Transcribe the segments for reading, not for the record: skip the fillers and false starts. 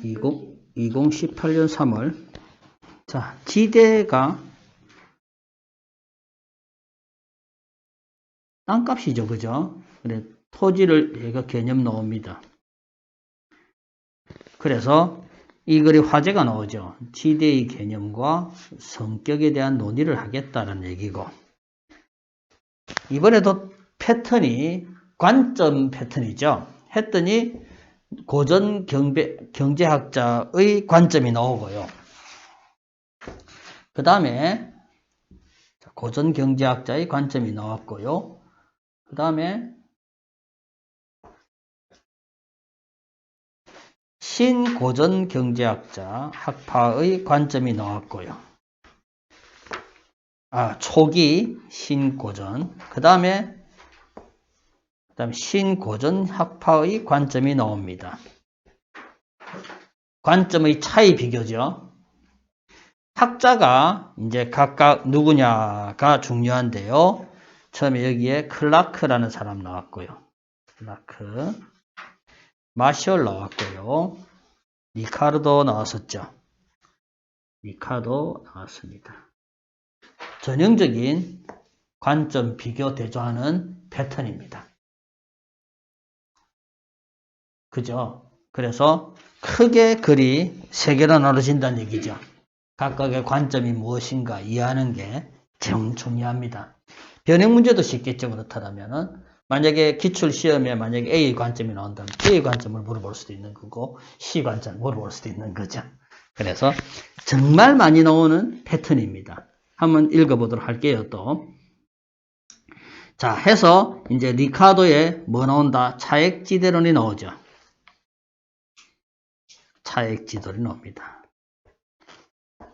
2018년 3월. 자, 지대가 땅값이죠. 그죠? 그래, 토지를 얘가 개념 나옵니다. 그래서 이 글이 화제가 나오죠. 지대의 개념과 성격에 대한 논의를 하겠다는 얘기고. 이번에도 패턴이 관점 패턴이죠. 했더니 고전 경제학자의 관점이 나오고요. 그 다음에 고전 경제학자의 관점이 나왔고요. 그 다음에 신고전 경제학자 학파의 관점이 나왔고요. 초기 신고전. 그 다음에 신고전 학파의 관점이 나옵니다. 관점의 차이 비교죠. 학자가 이제 각각 누구냐가 중요한데요. 처음에 여기에 클라크라는 사람 나왔고요. 클라크, 마셜 나왔고요. 리카르도 나왔었죠. 리카르도 나왔습니다. 전형적인 관점 비교 대조하는 패턴입니다. 그죠? 그래서 크게 글이 세 개로 나눠진다는 얘기죠. 각각의 관점이 무엇인가 이해하는 게 제일 중요합니다. 변형 문제도 쉽겠죠. 그렇다면은 만약에 기출 시험에 만약에 A 관점이 나온다면 A 관점을 물어볼 수도 있는 거고 C 관점을 물어볼 수도 있는 거죠. 그래서 정말 많이 나오는 패턴입니다. 한번 읽어보도록 할게요. 또. 자, 해서 이제 리카르도에 뭐 나온다? 차액지대론이 나오죠. 차액지대론이 나옵니다.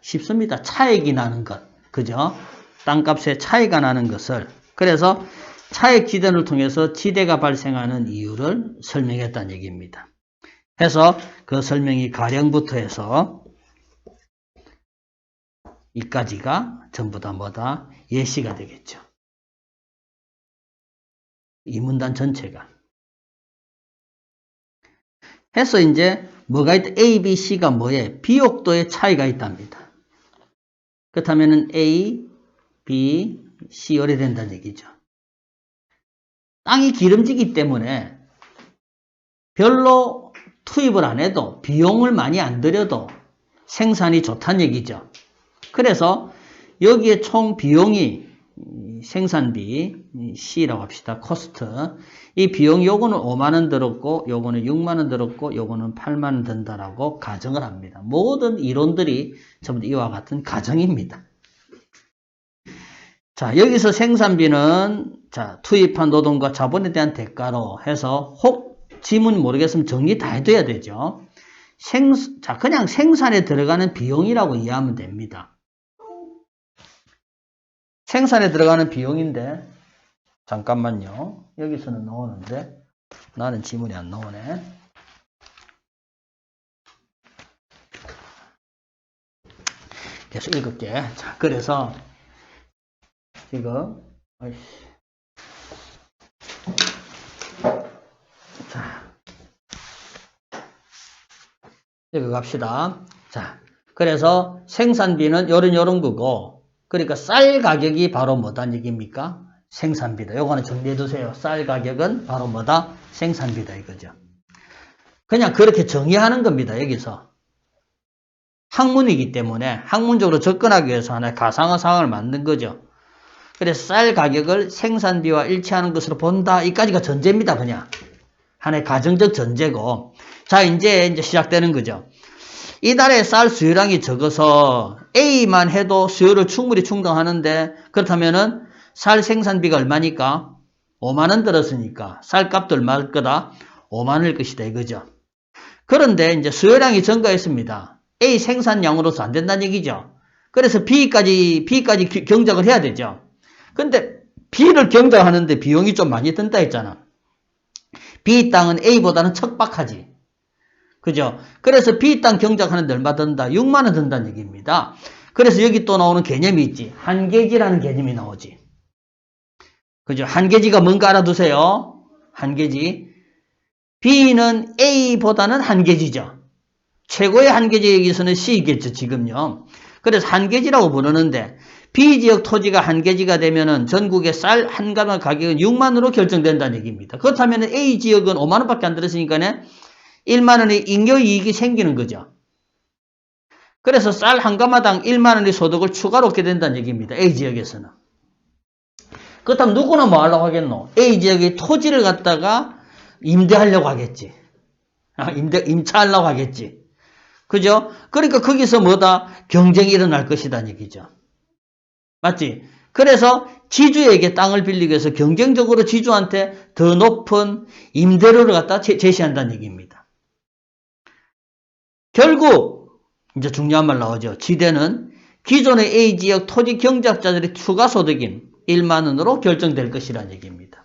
쉽습니다. 차액이 나는 것. 그죠? 땅값에 차이가 나는 것을. 그래서 차액지대론을 통해서 지대가 발생하는 이유를 설명했다는 얘기입니다. 해서 그 설명이 가령부터 해서 이까지가 전부 다 뭐다? 예시가 되겠죠. 이 문단 전체가. 해서 이제 뭐가 있다? A, B, C가 뭐에? 비옥도의 차이가 있답니다. 그렇다면 A, B, C 열이 된다는 얘기죠. 땅이 기름지기 때문에 별로 투입을 안 해도 비용을 많이 안 들여도 생산이 좋다는 얘기죠. 그래서 여기에 총 비용이 생산비 C라고 합시다. 코스트. 이 비용 요거는 5만원 들었고 요거는 6만원 들었고 요거는 8만원 든다라고 가정을 합니다. 모든 이론들이 전부 이와 같은 가정입니다. 자, 여기서 생산비는 자, 투입한 노동과 자본에 대한 대가로 해서 혹 지문 모르겠으면 정리 다 해둬야 되죠. 자, 그냥 생산에 들어가는 비용이라고 이해하면 됩니다. 생산에 들어가는 비용인데 잠깐만요. 여기서는 나오는데 나는 지문이 안 나오네. 계속 읽을게. 자, 그래서 지금 자, 읽어갑시다. 자, 그래서 생산비는 요런 거고 그러니까 쌀 가격이 바로 뭐다는 얘기입니까? 생산비다. 요거는 정리해 두세요. 쌀 가격은 바로 뭐다? 생산비다 이거죠. 그냥 그렇게 정의하는 겁니다. 여기서. 학문이기 때문에 학문적으로 접근하기 위해서 하나의 가상화 상황을 만든 거죠. 그래서 쌀 가격을 생산비와 일치하는 것으로 본다. 이까지가 전제입니다. 그냥. 하나의 가정적 전제고. 자, 이제 시작되는 거죠. 이달에 쌀 수요량이 적어서 A만 해도 수요를 충분히 충당하는데 그렇다면은 쌀 생산비가 얼마니까? 5만원 들었으니까 쌀값도 얼마일 거다? 5만원일 것이다 이거죠. 그런데 이제 수요량이 증가했습니다. A 생산량으로서 안 된다는 얘기죠. 그래서 B까지 경작을 해야 되죠. 근데 B를 경작하는데 비용이 좀 많이 든다 했잖아. B 땅은 A보다는 척박하지. 그죠? 그래서 B 땅 경작하는데 얼마 든다? 6만원 든다는 얘기입니다. 그래서 여기 또 나오는 개념이 있지. 한계지라는 개념이 나오지. 그죠? 한계지가 뭔가 알아두세요. 한계지. B는 A보다는 한계지죠. 최고의 한계지역에서는 C겠죠, 지금요. 그래서 한계지라고 부르는데, B지역 토지가 한계지가 되면은 전국의 쌀 한 가마 가격은 6만원으로 결정된다는 얘기입니다. 그렇다면 A지역은 5만원밖에 안 들었으니까 1만원의 잉여이익이 생기는 거죠. 그래서 쌀 한 가마당 1만원의 소득을 추가로 얻게 된다는 얘기입니다. A지역에서는. 그렇다면 누구나 뭐 하려고 하겠노? A지역의 토지를 갖다가 임대하려고 하겠지. 임차하려고 하겠지. 그죠? 그러니까 거기서 뭐다? 경쟁이 일어날 것이다는 얘기죠. 맞지? 그래서 지주에게 땅을 빌리기 위해서 경쟁적으로 지주한테 더 높은 임대료를 갖다 제시한다는 얘기입니다. 결국 이제 중요한 말 나오죠. 지대는 기존의 A지역 토지 경작자들의 추가 소득인 1만원으로 결정될 것이라는 얘기입니다.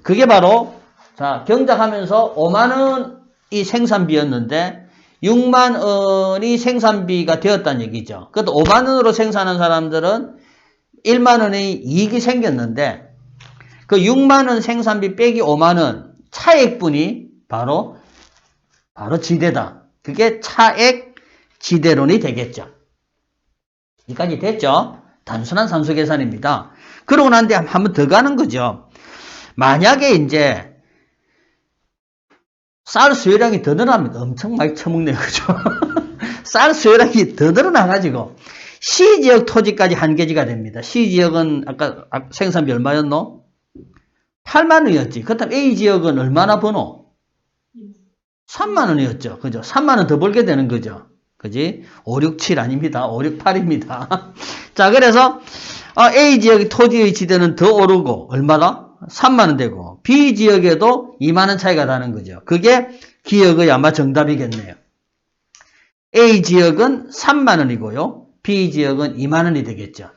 그게 바로 자 경작하면서 5만원이 생산비였는데 6만원이 생산비가 되었다는 얘기죠. 그것도 5만원으로 생산한 사람들은 1만원의 이익이 생겼는데 그 6만원 생산비 빼기 5만원 차액분이 바로 지대다. 그게 차액 지대론이 되겠죠. 여기까지 됐죠? 단순한 산수 계산입니다. 그러고 난 뒤에 한 번 더 가는 거죠. 만약에 이제 쌀 수요량이 더 늘어나면 엄청 많이 처먹네요. 그죠? 쌀 수요량이 더 늘어나가지고 C지역 토지까지 한계지가 됩니다. C지역은 아까 생산비 얼마였노? 8만원이었지. 그렇다면 A지역은 얼마나 버노? 3만원이었죠. 그죠? 3만원 더 벌게 되는 거죠. 그지? 5, 6, 7 아닙니다. 5, 6, 8입니다. 자, 그래서 A지역의 토지의 지대는 더 오르고 얼마다? 3만원 되고 B지역에도 2만원 차이가 나는 거죠. 그게 기역의 아마 정답이겠네요. A지역은 3만원이고요. B지역은 2만원이 되겠죠.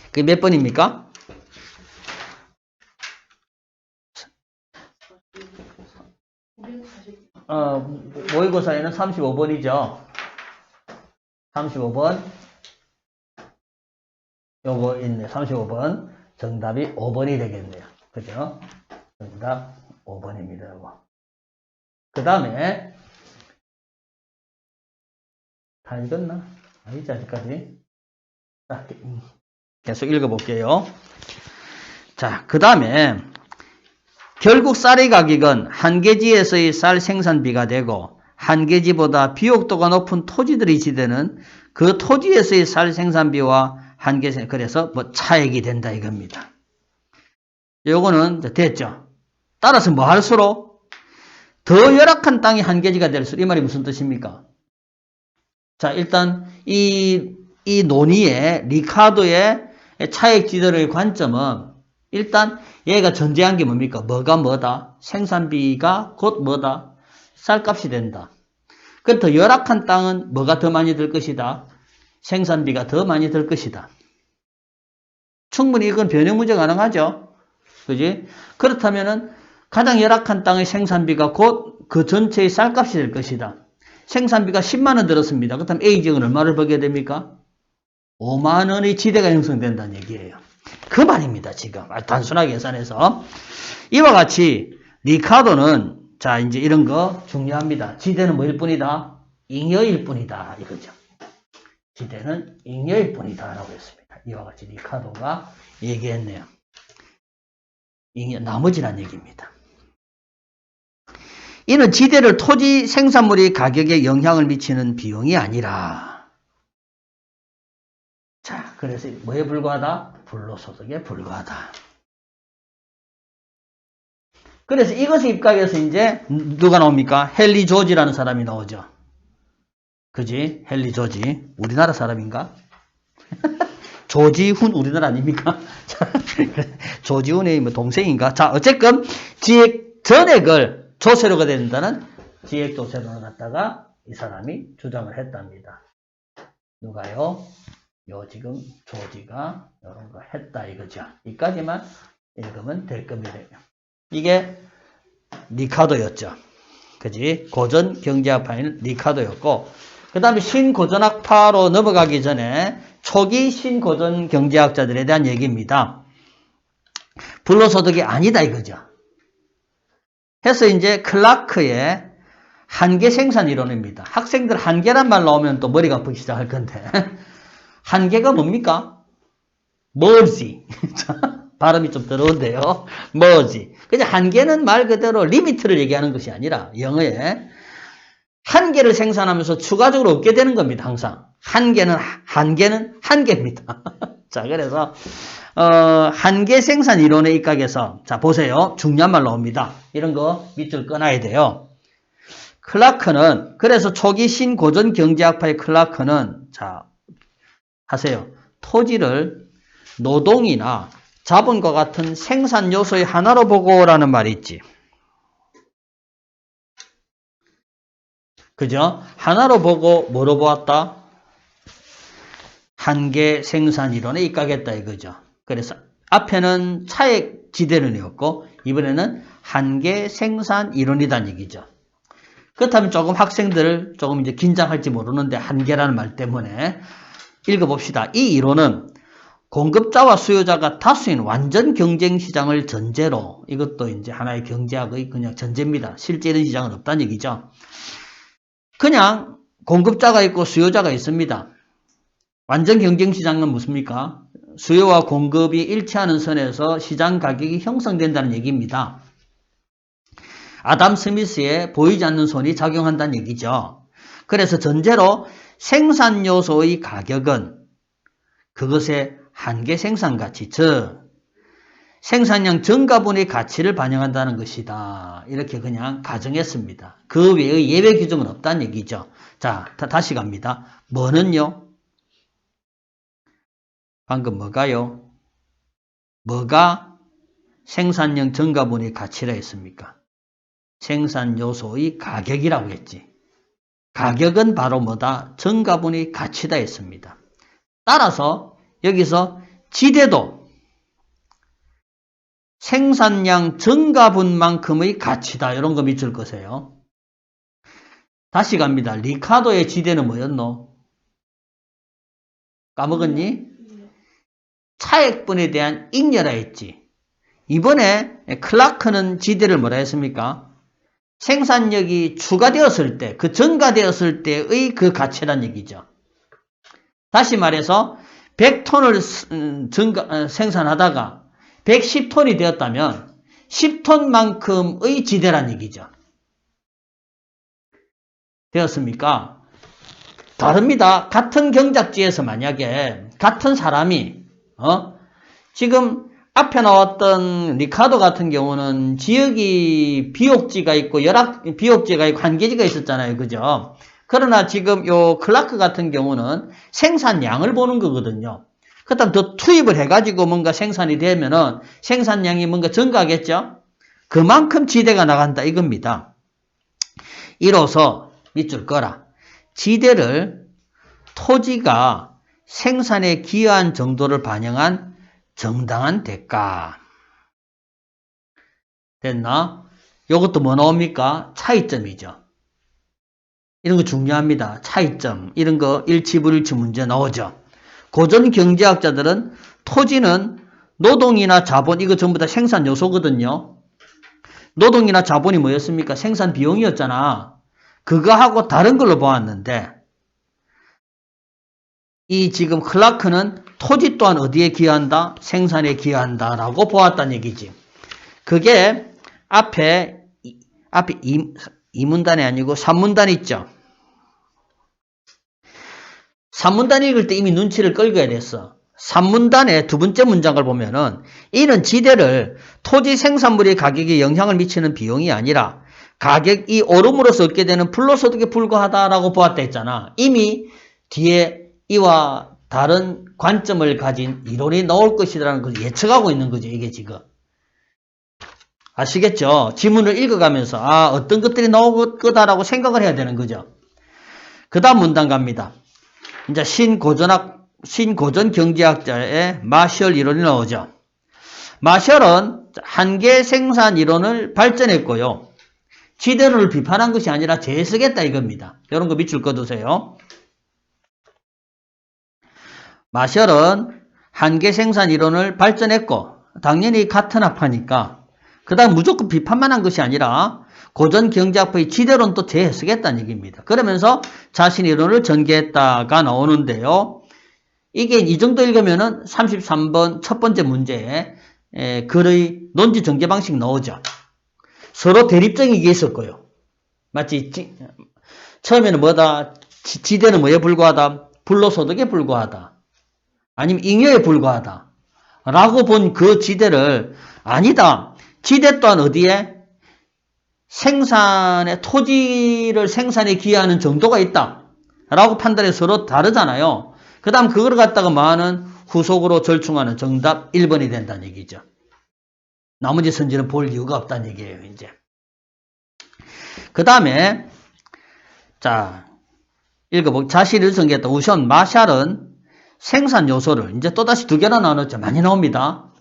그게 몇 번입니까? 모의고사에는 35번이죠. 35번. 요거 있네. 35번. 정답이 5번이 되겠네요. 그죠? 정답 5번입니다. 요거. 그 다음에 다 읽었나? 아니지, 아직까지. 자, 계속 읽어볼게요. 자, 그 다음에 결국 쌀의 가격은 한계지에서의 쌀 생산비가 되고 한계지보다 비옥도가 높은 토지들의 지대는 그 토지에서의 쌀 생산비와 한계세 그래서 뭐 차액이 된다 이겁니다. 요거는 됐죠. 따라서 뭐 할수록 더 열악한 땅이 한계지가 될수록 이 말이 무슨 뜻입니까? 자, 일단 이 논의의 리카도의 차액 지대의 관점은 일단 얘가 전제한 게 뭡니까? 뭐가 뭐다? 생산비가 곧 뭐다? 쌀값이 된다. 그럼 더 열악한 땅은 뭐가 더 많이 들 것이다? 생산비가 더 많이 들 것이다. 충분히 이건 변형 문제 가능하죠. 그지? 그렇다면은 가장 열악한 땅의 생산비가 곧 그 전체의 쌀값이 될 것이다. 생산비가 10만원 들었습니다. 그렇다면 A지역은 얼마를 벌게 됩니까? 5만원의 지대가 형성된다는 얘기예요. 그 말입니다, 지금. 단순하게 계산해서. 이와 같이 리카도는 자, 이제 이런 거 중요합니다. 지대는 뭐일 뿐이다? 잉여일 뿐이다. 이거죠. 지대는 잉여일 뿐이다. 라고 했습니다. 이와 같이 리카도가 얘기했네요. 나머지란 얘기입니다. 이는 지대를 토지 생산물의 가격에 영향을 미치는 비용이 아니라 자, 그래서 뭐에 불과하다? 불로소득에 불과하다. 그래서 이것에 입각해서 이제 누가 나옵니까? 헨리 조지라는 사람이 나오죠. 그지? 헨리 조지. 우리나라 사람인가? 조지훈 우리나라 아닙니까? 조지훈의 뭐 동생인가? 자, 어쨌건 지액 전액을 조세료가 된다는 지액 조세료를 갖다가 이 사람이 주장을 했답니다. 누가요? 요 지금 조지가 이런 거 했다 이거죠. 이까지만 읽으면 될 겁니다. 이게 리카도였죠. 그지? 고전 경제학파인 리카도였고, 그 다음에 신고전학파로 넘어가기 전에 초기 신고전 경제학자들에 대한 얘기입니다. 불로소득이 아니다 이거죠. 해서 이제 클라크의 한계 생산 이론입니다. 학생들 한계란 말 나오면 또 머리가 아프기 시작할 건데 한계가 뭡니까? 뭐지? 발음이 좀 더러운데요. 뭐지? 그냥 한계는 말 그대로 리미트를 얘기하는 것이 아니라 영어에 한계를 생산하면서 추가적으로 얻게 되는 겁니다. 항상 한계는 한계입니다. 자, 그래서 한계 생산 이론의 입각에서 자 보세요. 중요한 말 나옵니다. 이런 거 밑줄 꺼놔야 돼요. 클라크는 그래서 초기 신고전 경제학파의 클라크는 자 하세요. 토지를 노동이나 자본과 같은 생산 요소의 하나로 보고라는 말이 있지. 그죠? 하나로 보고 뭐로 보았다? 한계 생산 이론에 입각했다 이거죠. 그래서 앞에는 차액 지대론이었고 이번에는 한계 생산 이론이란 얘기죠. 그렇다면 조금 학생들 조금 이제 긴장할지 모르는데 한계라는 말 때문에 읽어봅시다. 이 이론은 공급자와 수요자가 다수인 완전 경쟁 시장을 전제로 이것도 이제 하나의 경제학의 그냥 전제입니다. 실제 이런 시장은 없다는 얘기죠. 그냥 공급자가 있고 수요자가 있습니다. 완전 경쟁 시장은 무엇입니까? 수요와 공급이 일치하는 선에서 시장 가격이 형성된다는 얘기입니다. 아담 스미스의 보이지 않는 손이 작용한다는 얘기죠. 그래서 전제로 생산 요소의 가격은 그것의 한계 생산 가치, 즉 생산량 증가분의 가치를 반영한다는 것이다. 이렇게 그냥 가정했습니다. 그 외의 예외 규정은 없다는 얘기죠. 자, 다시 갑니다. 뭐는요? 방금 뭐가요? 뭐가 생산량 증가분의 가치라 했습니까? 생산 요소의 가격이라고 했지. 가격은 바로 뭐다? 증가분의 가치다 했습니다. 따라서 여기서 지대도 생산량 증가분만큼의 가치다. 이런 거 밑줄 거세요. 다시 갑니다. 리카도의 지대는 뭐였노? 까먹었니? 차액분에 대한 잉여라 했지. 이번에 클라크는 지대를 뭐라 했습니까? 생산력이 추가되었을 때, 그 증가되었을 때의 그 가치란 얘기죠. 다시 말해서 100톤을 생산하다가 110톤이 되었다면 10톤만큼의 지대란 얘기죠. 되었습니까? 다릅니다. 같은 경작지에서 만약에 같은 사람이 지금 앞에 나왔던 리카도 같은 경우는 지역이 비옥지가 있고 비옥지가 있고 한계지가 있었잖아요. 그죠? 그러나 지금 요 클라크 같은 경우는 생산량을 보는 거거든요. 그렇다면 더 투입을 해가지고 뭔가 생산이 되면은 생산량이 뭔가 증가하겠죠? 그만큼 지대가 나간다 이겁니다. 이로써 밑줄 꺼라. 지대를 토지가 생산에 기여한 정도를 반영한 정당한 대가. 됐나? 이것도 뭐 나옵니까? 차이점이죠. 이런 거 중요합니다. 차이점. 이런 거 일치불일치 문제 나오죠. 고전 경제학자들은 토지는 노동이나 자본, 이거 전부 다 생산 요소거든요. 노동이나 자본이 뭐였습니까? 생산 비용이었잖아. 그거하고 다른 걸로 보았는데, 이 지금 클라크는 토지 또한 어디에 기여한다? 생산에 기여한다. 라고 보았다는 얘기지. 그게 앞에 2문단이 아니고 3문단 있죠. 3문단 읽을 때 이미 눈치를 끌어야 됐어. 3문단의 두 번째 문장을 보면은 이는 지대를 토지 생산물의 가격에 영향을 미치는 비용이 아니라 가격이 오름으로써 얻게 되는 불로소득에 불과하다라고 보았다 했잖아. 이미 뒤에 이와 다른 관점을 가진 이론이 나올 것이라는 걸 예측하고 있는 거죠. 이게 지금. 아시겠죠? 지문을 읽어가면서 어떤 것들이 나올 거다라고 생각을 해야 되는 거죠. 그 다음 문단 갑니다. 이제 신고전 경제학자의 마셜 이론이 나오죠. 마셜은 한계 생산 이론을 발전했고요. 지대론을 비판한 것이 아니라 재해석했다 이겁니다. 이런 거 밑줄 꺼두세요. 마셜은 한계 생산 이론을 발전했고 당연히 같은 학파니까 그 다음 무조건 비판만 한 것이 아니라 고전 경제학의 지대로는 또 재해석했다는 얘기입니다. 그러면서 자신의 이론을 전개했다가 나오는데요. 이게 이 정도 읽으면은 33번 첫 번째 문제에 글의 논지 전개 방식 나오죠. 서로 대립적인 게 있었고요. 마치 처음에는 뭐다? 지대는 뭐에 불과하다? 불로소득에 불과하다. 아니면 잉여에 불과하다. 라고 본 그 지대를 아니다. 지대 또한 어디에? 생산의 토지를 생산에 기여하는 정도가 있다. 라고 판단해 서로 다르잖아요. 그 다음 그걸 갖다가 뭐하는 후속으로 절충하는 정답 1번이 된다는 얘기죠. 나머지 선지는 볼 이유가 없다는 얘기예요, 이제. 그 다음에, 자, 읽어보고, 자신을 전개했다. 우선, 마샬은 생산 요소를, 이제 또다시 두 개나 나눴죠. 많이 나옵니다.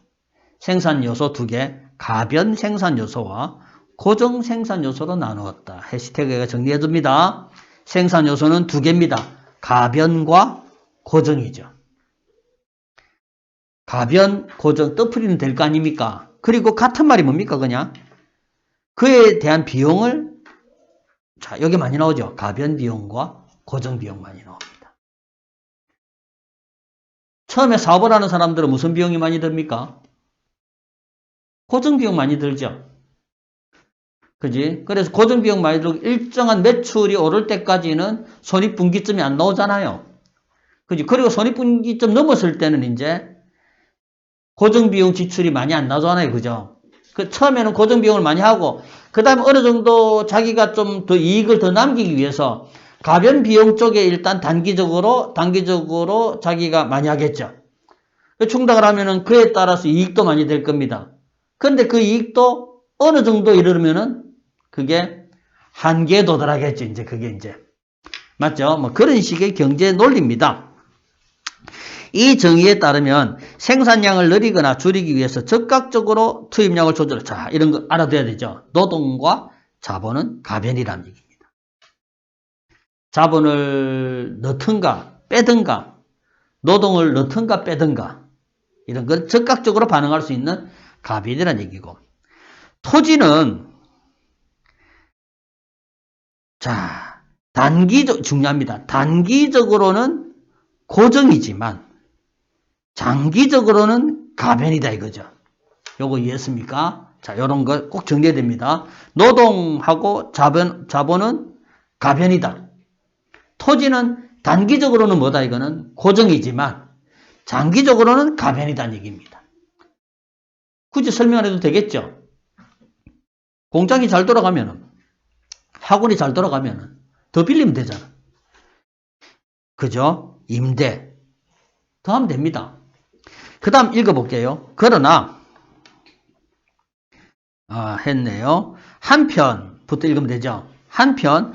생산 요소 두 개, 가변 생산 요소와 고정 생산 요소로 나누었다. 해시태그가 정리해줍니다. 생산 요소는 두 개입니다. 가변과 고정이죠. 가변, 고정, 떠풀이는 될 거 아닙니까? 그리고 같은 말이 뭡니까, 그냥? 그에 대한 비용을, 자, 여기 많이 나오죠. 가변 비용과 고정 비용 많이 나옵니다. 처음에 사업을 하는 사람들은 무슨 비용이 많이 듭니까? 고정 비용 많이 들죠. 그지? 그래서 고정 비용 많이 들고 일정한 매출이 오를 때까지는 손익분기점이 안 나오잖아요. 그지? 그리고 손익분기점 넘었을 때는 이제 고정 비용 지출이 많이 안 나잖아요. 그죠? 그 처음에는 고정 비용을 많이 하고 그 다음에 어느 정도 자기가 좀 더 이익을 더 남기기 위해서 가변 비용 쪽에 일단 단기적으로 자기가 많이 하겠죠. 충당을 하면은 그에 따라서 이익도 많이 될 겁니다. 그런데 그 이익도 어느 정도 이르면은 그게 한계에 도달하겠죠. 이제 그게 이제 맞죠? 뭐 그런 식의 경제 논리입니다. 이 정의에 따르면 생산량을 늘리거나 줄이기 위해서 적극적으로 투입량을 조절해. 자, 이런 거 알아둬야 되죠. 노동과 자본은 가변이라는 얘기입니다. 자본을 넣든가 빼든가 노동을 넣든가 빼든가 이런 걸 적극적으로 반응할 수 있는 가변이라는 얘기고 토지는 자 중요합니다. 단기적으로는 고정이지만 장기적으로는 가변이다 이거죠. 요거 이해했습니까? 자, 요런 거 꼭 정리해야 됩니다. 노동하고 자본은 가변이다. 토지는 단기적으로는 뭐다 이거는 고정이지만 장기적으로는 가변이다는 얘기입니다. 굳이 설명 안 해도 되겠죠? 공장이 잘 돌아가면은 학원이 잘 돌아가면은 더 빌리면 되잖아. 그죠? 임대 더 하면 됩니다. 그 다음 읽어볼게요. 그러나 했네요. 한편부터 읽으면 되죠. 한편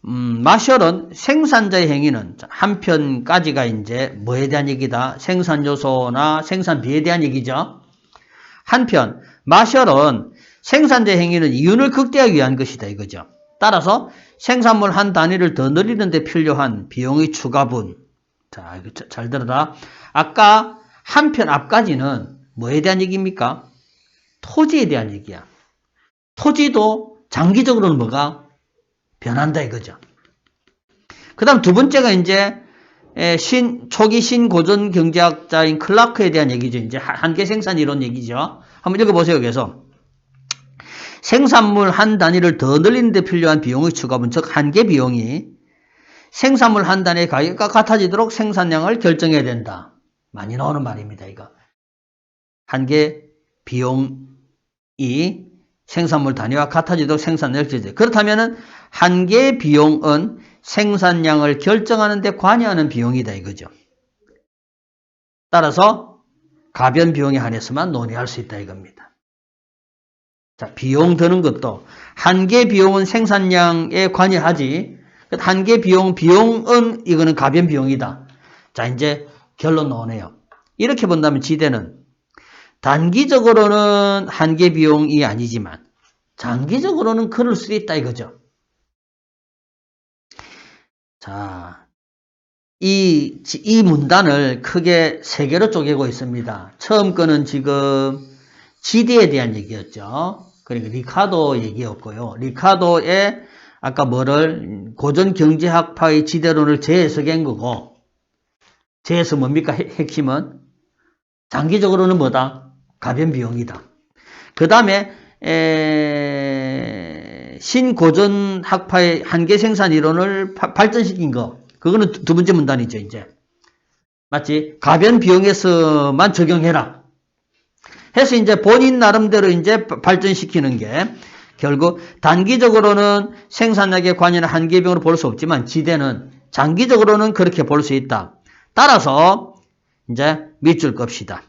마셜은 생산자의 행위는 한편까지가 이제 뭐에 대한 얘기다? 생산 요소나 생산비에 대한 얘기죠. 한편 마셜은 생산자의 행위는 이윤을 극대화하기 위한 것이다 이거죠. 따라서 생산물 한 단위를 더 늘리는 데 필요한 비용의 추가분. 자, 이거 잘 들어라. 아까 한편 앞까지는 뭐에 대한 얘기입니까? 토지에 대한 얘기야. 토지도 장기적으로는 뭐가? 변한다 이거죠. 그 다음 두 번째가 이제 초기 신고전 경제학자인 클라크에 대한 얘기죠. 이제 한계 생산 이론 얘기죠. 한번 읽어보세요. 그래서 생산물 한 단위를 더 늘리는 데 필요한 비용의 추가분, 즉 한계 비용이 생산물 한 단위의 가격과 같아지도록 생산량을 결정해야 된다. 많이 나오는 말입니다. 이거. 한계 비용이 생산물 단위와 같아지도록 생산량을 결정해야 된다. 그렇다면 한계 비용은 생산량을 결정하는 데 관여하는 비용이다 이거죠. 따라서 가변 비용에 한해서만 논의할 수 있다 이겁니다. 자, 비용 드는 것도 한계 비용은 생산량에 관여하지. 한계 비용은 이거는 가변 비용이다. 자, 이제 결론 나오네요. 이렇게 본다면 지대는 단기적으로는 한계 비용이 아니지만 장기적으로는 그럴 수 있다 이거죠. 자, 이 문단을 크게 세 개로 쪼개고 있습니다. 처음 거는 지금 지대에 대한 얘기였죠. 그러니까 리카도 얘기였고요. 리카도의 아까 뭐를 고전 경제학파의 지대론을 재해석한 거고, 재해석 뭡니까? 핵심은 장기적으로는 뭐다? 가변 비용이다. 그 다음에 신고전 학파의 한계 생산 이론을 발전시킨 거, 그거는 두 번째 문단이죠, 이제. 맞지? 가변 비용에서만 적용해라. 해서 이제 본인 나름대로 이제 발전시키는 게 결국 단기적으로는 생산량에 관여하는 한계 비용으로 볼 수 없지만 지대는 장기적으로는 그렇게 볼 수 있다. 따라서 이제 밑줄 겁시다.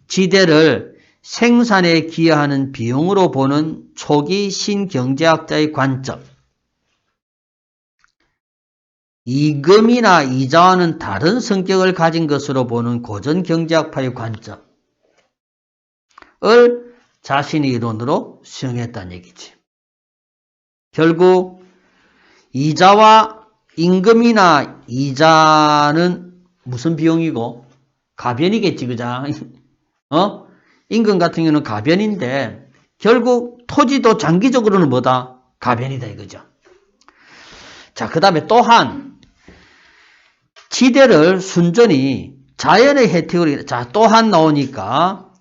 지대를 생산에 기여하는 비용으로 보는 초기 신경제학자의 관점. 이금이나 이자와는 다른 성격을 가진 것으로 보는 고전 경제학파의 관점을 자신의 이론으로 수용했다는 얘기지. 결국 이자와 임금이나 이자는 무슨 비용이고? 가변이겠지, 그자? 임금 같은 경우는 가변인데 결국 토지도 장기적으로는 뭐다? 가변이다 이거죠. 자, 그 다음에 또한 지대를 순전히 자연의 혜택으로, 자, 또한 나오니까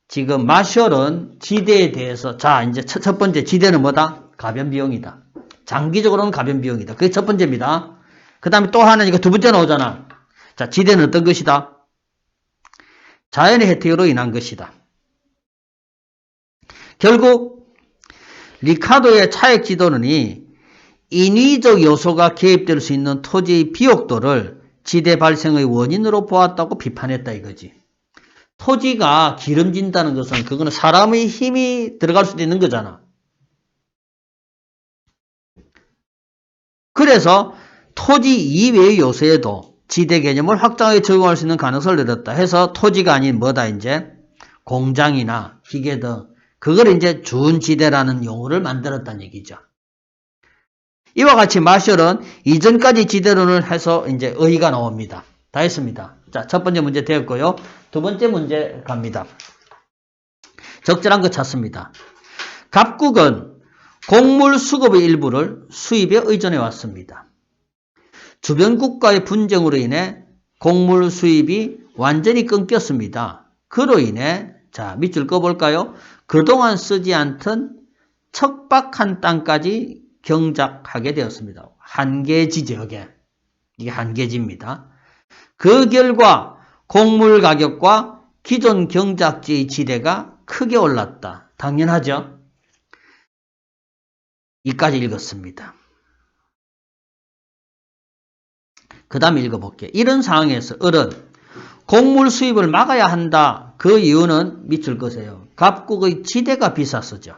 지금 마셜은 지대에 대해서, 자, 이제 첫 번째 지대는 뭐다? 가변 비용이다. 장기적으로는 가변 비용이다. 그게 첫 번째입니다. 그 다음에 또 하나는 이거 두 번째 나오잖아. 자, 지대는 어떤 것이다? 자연의 혜택으로 인한 것이다. 결국 리카도의 차액 지도론이 인위적 요소가 개입될 수 있는 토지의 비옥도를 지대 발생의 원인으로 보았다고 비판했다 이거지. 토지가 기름진다는 것은 그거는 사람의 힘이 들어갈 수도 있는 거잖아. 그래서 토지 이외의 요소에도 지대 개념을 확장하게 적용할 수 있는 가능성을 내렸다 해서 토지가 아닌 뭐다 이제 공장이나 기계 등 그걸 이제 준지대라는 용어를 만들었다는 얘기죠. 이와 같이 마셜은 이전까지 지대론을 해서 이제 의의가 나옵니다. 다 했습니다. 자, 첫 번째 문제 되었고요. 두 번째 문제 갑니다. 적절한 거 찾습니다. 갑국은 곡물 수급의 일부를 수입에 의존해 왔습니다. 주변 국가의 분쟁으로 인해 곡물 수입이 완전히 끊겼습니다. 그로 인해 자, 밑줄 꺼볼까요? 그동안 쓰지 않던 척박한 땅까지 경작하게 되었습니다. 한계지 지역에. 이게 한계지입니다. 그 결과 곡물 가격과 기존 경작지의 지대가 크게 올랐다. 당연하죠? 이까지 읽었습니다. 그 다음에 읽어볼게요. 이런 상황에서 을은 곡물 수입을 막아야 한다. 그 이유는 밑줄 끄세요. 갑국의 지대가 비쌌어죠.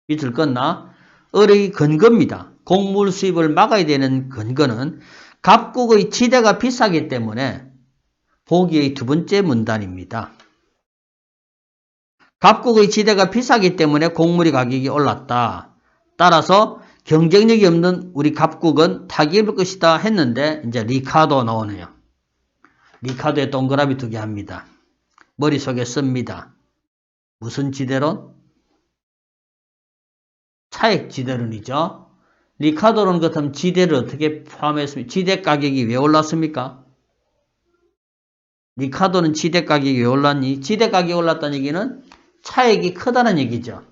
밑줄 껐나? 을의 근거입니다. 곡물 수입을 막아야 되는 근거는 갑국의 지대가 비싸기 때문에 보기의 두 번째 문단입니다. 갑국의 지대가 비싸기 때문에 곡물의 가격이 올랐다. 따라서 경쟁력이 없는 우리 갑국은 타격을 입을 것이다 했는데 이제 리카도 나오네요. 리카도에 동그라미 2개 합니다. 머릿속에 씁니다. 무슨 지대론? 차액 지대론이죠. 리카도론 같으면 지대를 어떻게 포함했습니까? 지대 가격이 왜 올랐습니까? 리카도는 지대 가격이 왜 올랐니? 지대 가격이 올랐다는 얘기는 차액이 크다는 얘기죠.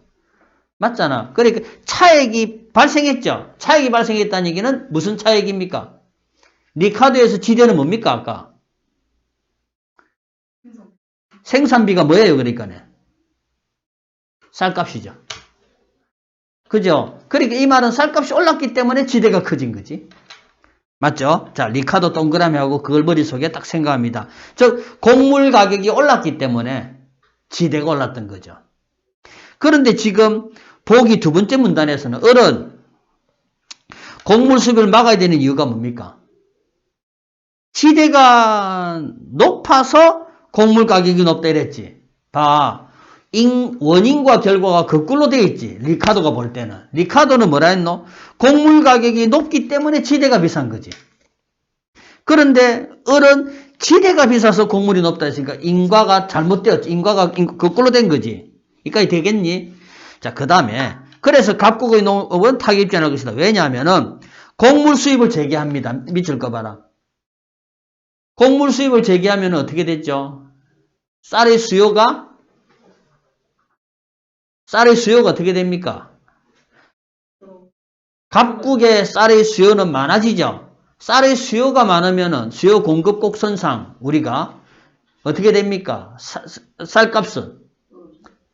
맞잖아. 그러니까 차액이 발생했죠. 차액이 발생했다는 얘기는 무슨 차액입니까? 리카도에서 지대는 뭡니까 아까? 생산비가 뭐예요 그러니까는? 쌀값이죠. 그죠? 그러니까 이 말은 쌀값이 올랐기 때문에 지대가 커진 거지. 맞죠? 자, 리카도 동그라미 하고 그걸 머릿속에 딱 생각합니다. 즉 곡물 가격이 올랐기 때문에 지대가 올랐던 거죠. 그런데 지금 보기 두 번째 문단에서는 을은 곡물 수입을 막아야 되는 이유가 뭡니까? 지대가 높아서 곡물 가격이 높다 이랬지. 봐. 원인과 결과가 거꾸로 되어 있지. 리카도가 볼 때는. 리카도는 뭐라 했노? 곡물 가격이 높기 때문에 지대가 비싼 거지. 그런데 을은 지대가 비싸서 곡물이 높다 했으니까 인과가 잘못되었지. 인과가 거꾸로 된 거지. 이까지 되겠니? 자, 그 다음에 그래서 갑국의 농업은 타격입지 않을 것이다. 왜냐하면은 곡물 수입을 재개합니다. 밑줄 꺼봐라. 곡물 수입을 재개하면 어떻게 됐죠? 쌀의 수요가 어떻게 됩니까? 갑국의 쌀의 수요는 많아지죠. 쌀의 수요가 많으면은 수요 공급 곡선상 우리가 어떻게 됩니까? 쌀값은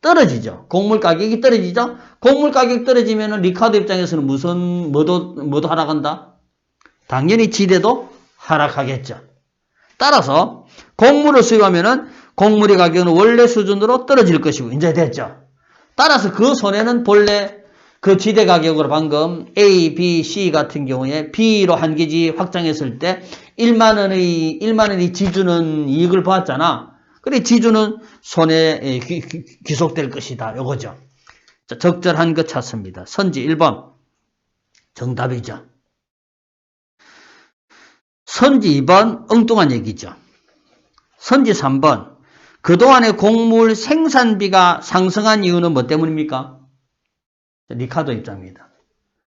떨어지죠. 곡물 가격이 떨어지죠. 곡물 가격 떨어지면은 리카르도 입장에서는 뭐도 하락한다? 당연히 지대도 하락하겠죠. 따라서 곡물을 수입하면은 곡물의 가격은 원래 수준으로 떨어질 것이고 이제 됐죠. 따라서 그 손해는 본래 그 지대 가격으로 방금 A, B, C 같은 경우에 B로 한 개지 확장했을 때 1만 원의 지주는 이익을 보았잖아. 그래 지주는 손해에 귀속될 것이다. 요거죠. 자, 적절한 것 찾습니다. 선지 1번 정답이죠. 선지 2번 엉뚱한 얘기죠. 선지 3번 그동안의 곡물 생산비가 상승한 이유는 뭐 때문입니까? 리카르도 입장입니다.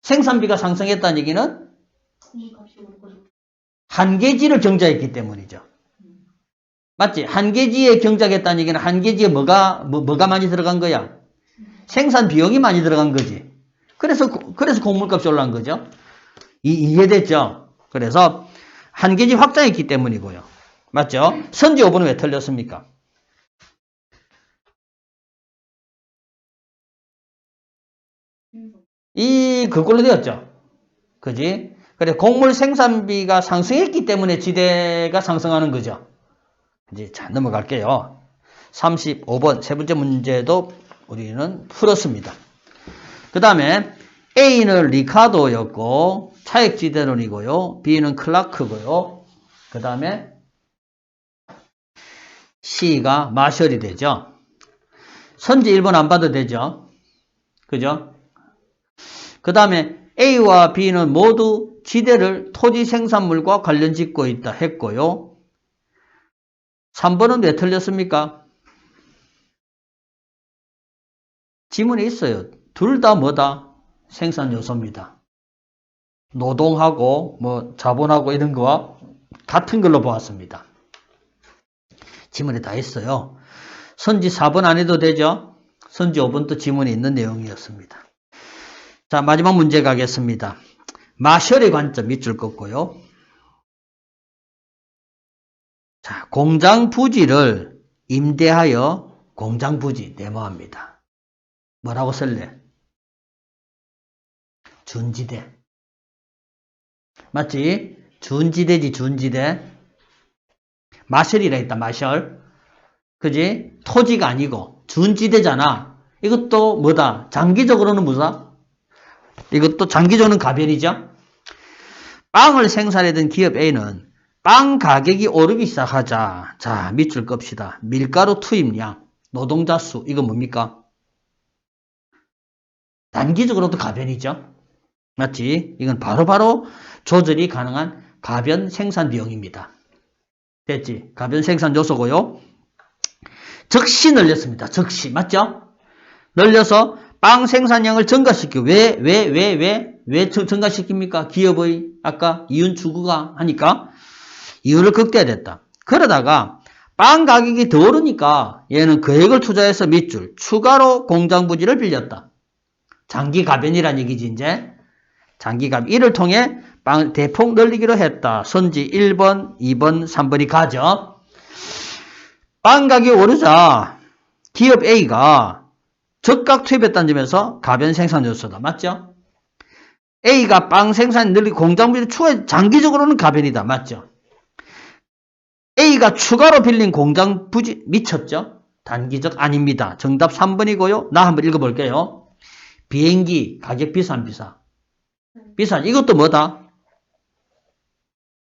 생산비가 상승했다는 얘기는 한계지를 경작했기 때문이죠. 맞지? 한계지에 경작했다는 얘기는 한계지에 뭐가 많이 들어간 거야? 생산 비용이 많이 들어간 거지. 그래서 곡물값이 올라간 거죠. 이해됐죠? 그래서 한계지 확장했기 때문이고요. 맞죠? 선지 5번은 왜 틀렸습니까? 그걸로 되었죠. 그지? 그래, 곡물 생산비가 상승했기 때문에 지대가 상승하는 거죠. 이제 자, 넘어갈게요. 35번 세 번째 문제도 우리는 풀었습니다. 그 다음에 A는 리카르도였고 차액지대론이고요. B는 클라크고요. 그 다음에 C가 마셜이 되죠. 선지 1번 안 봐도 되죠. 그죠? 그 다음에 A와 B는 모두 지대를 토지 생산물과 관련 짓고 있다 했고요. 3번은 왜 틀렸습니까? 지문에 있어요. 둘 다 뭐다? 생산 요소입니다. 노동하고 뭐 자본하고 이런 거와 같은 걸로 보았습니다. 지문에 다 있어요. 선지 4번 안 해도 되죠? 선지 5번도 지문에 있는 내용이었습니다. 자, 마지막 문제 가겠습니다. 마셜의 관점 밑줄 긋고요. 자, 공장 부지를 임대하여 공장 부지 네모합니다. 뭐라고 쓸래? 준지대. 맞지? 준지대지, 준지대. 마셜이라 했다, 마셜. 그지? 토지가 아니고 준지대잖아. 이것도 뭐다? 장기적으로는 뭐다? 이것도 장기적으로는 가변이죠. 빵을 생산하던 기업 A는 빵 가격이 오르기 시작하자. 자, 밑줄 끕시다. 밀가루 투입량, 노동자 수, 이건 뭡니까? 단기적으로도 가변이죠. 맞지? 이건 바로바로 조절이 가능한 가변 생산 비용입니다. 됐지? 가변 생산 요소고요. 즉시 늘렸습니다. 즉시. 맞죠? 늘려서 빵 생산량을 증가시키고 왜 증가시킵니까? 기업의 아까 이윤 추구가 하니까 이윤을 극대화됐다. 그러다가 빵 가격이 더 오르니까 얘는 계획을 투자해서 밑줄 추가로 공장 부지를 빌렸다. 장기 가변이란 얘기지 이제. 장기 가변. 이를 통해 빵 대폭 늘리기로 했다. 선지 1번, 2번, 3번이 가죠. 빵 가격이 오르자 기업 A가 적각 투입했다는 점에서 가변 생산 요소다. 맞죠? A가 빵 생산 늘리고 공장 부지를 추가해 장기적으로는 가변이다. 맞죠? A가 추가로 빌린 공장 부지 미쳤죠? 단기적 아닙니다. 정답 3번이고요. 나 한번 읽어볼게요. 비행기 가격 비싸 안 비싸? 비싸. 이것도 뭐다?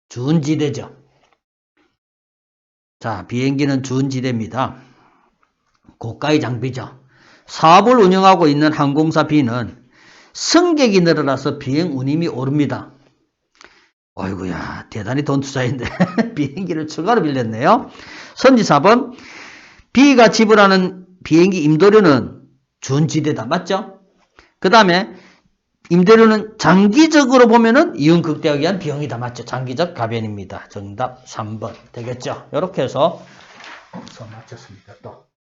준지대죠. 자, 비행기는 준지대입니다. 고가의 장비죠. 사업을 운영하고 있는 항공사 B는 승객이 늘어나서 비행 운임이 오릅니다. 어이구야, 대단히 돈 투자인데 비행기를 추가로 빌렸네요. 선지 4번 B가 지불하는 비행기 임도료는 준지대다. 맞죠? 그 다음에 임대료는 장기적으로 보면은 이윤극대하기 위한 비용이다. 맞죠? 장기적 가변입니다. 정답 3번 되겠죠? 이렇게 해서 맞췄습니다. 또.